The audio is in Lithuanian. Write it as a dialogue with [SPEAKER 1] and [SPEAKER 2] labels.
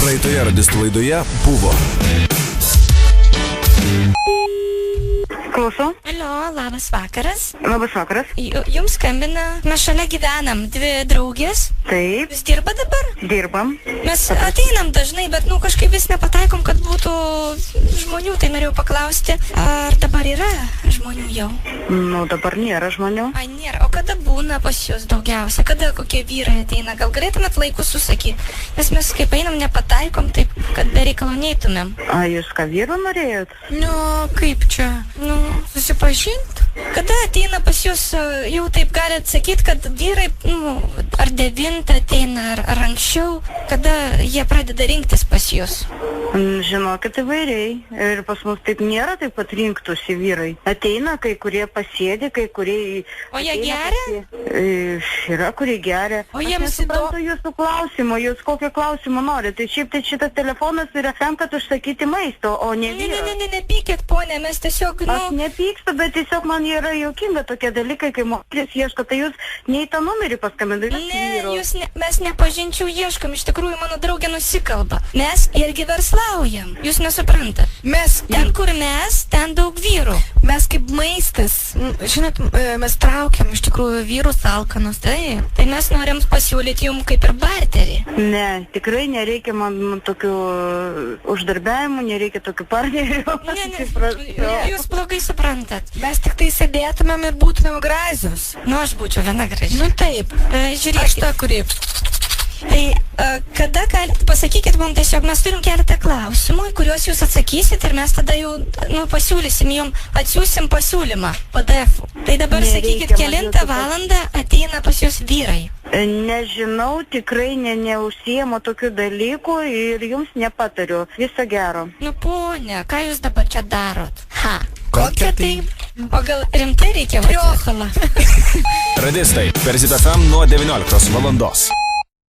[SPEAKER 1] Praeitoje radistų laidoje buvo.
[SPEAKER 2] Klausau.
[SPEAKER 3] Alio, labas vakaras.
[SPEAKER 2] Labas vakaras.
[SPEAKER 3] Jums skambina, mes šalia gyvenam, dvi draugės.
[SPEAKER 2] Taip.
[SPEAKER 3] Jūs dirba dabar?
[SPEAKER 2] Dirbam.
[SPEAKER 3] Mes ateinam dažnai, bet kažkaip vis nepataikom, kad būtų žmonių. Tai norėjau paklausti, ar dabar yra žmonių jau?
[SPEAKER 2] Dabar nėra žmonių.
[SPEAKER 3] Ai, nėra. O kada būna pas jūs daugiausia? Kada kokie vyrai ateina? Gal galėtumėt laiku susakyti? Nes mes kaip einam nepataikom, taip, kad be reikalo neitumėm.
[SPEAKER 2] A, jūs ką vyrų norėjot?
[SPEAKER 3] Kaip čia? Susipažint? Kada ateina pas jūs, jau taip galite sakyti, kad vyrai, ar 9 ateina, ar anksčiau, kada jie pradeda rinktis pas jūs?
[SPEAKER 2] Žinokit, įvairiai. Ir pas mus taip nėra, taip pat rinktųsi vyrai. Ateina, kai kurie pasėdi, kai kurie...
[SPEAKER 3] O jie geria?
[SPEAKER 2] Yra, kurie geria.
[SPEAKER 3] O jiems
[SPEAKER 2] įdomu jūsų klausimo, jūs kokio klausimo norite. Tai šiaip tai šitas telefonas yra tam, kad užsakyti maisto, o ne vyro.
[SPEAKER 3] Nepykit, ponė, mes tiesiog,
[SPEAKER 2] Aš nepykstu, bet tiesiog man yra juokinga tokie dalykai, kai moteris ieško, tai jūs ne į tą numerį paskambinate.
[SPEAKER 3] Mes nepažinčių ieškom, iš tikrųjų mano draugė nusikalba. Mes irgi verslaujam, jūs nesuprantat. Ten, kur mes, ten daug vyrų.
[SPEAKER 4] Mes kaip maistas, žinot, mes traukiam iš tikrųjų vyrus alkanus.
[SPEAKER 3] Tai mes norim pasiūlyti jums kaip ir barterį.
[SPEAKER 2] Ne, tikrai nereikia man tokių uždarbiavimų, nereikia tokių partnerių.
[SPEAKER 3] Jūs blogai suprantat.
[SPEAKER 4] Mes tik tai sėdėtumėm ir būtumėm gražios.
[SPEAKER 3] Aš būčiau viena graži.
[SPEAKER 4] Taip.
[SPEAKER 3] Žiūrėkit.
[SPEAKER 4] Aš ta, kuri...
[SPEAKER 3] Tai kada galite, pasakykit mums tiesiog, mes turim keletą klausimų, kuriuos jūs atsakysit ir mes tada jau pasiūlysim jums, atsiūsim pasiūlymą PDF-ų. Tai dabar sakykit, kelintą valandą ateina pas jūs vyrai.
[SPEAKER 2] Nežinau, tikrai neužsiemu tokių dalykų ir jums nepatariu. Viso gero.
[SPEAKER 3] Ponė, ką jūs dabar čia darot?
[SPEAKER 4] Kokia tai?
[SPEAKER 3] O gal rimtai reikia
[SPEAKER 4] Triochala.
[SPEAKER 1] Radistai per Zit FM nuo 19 valandos.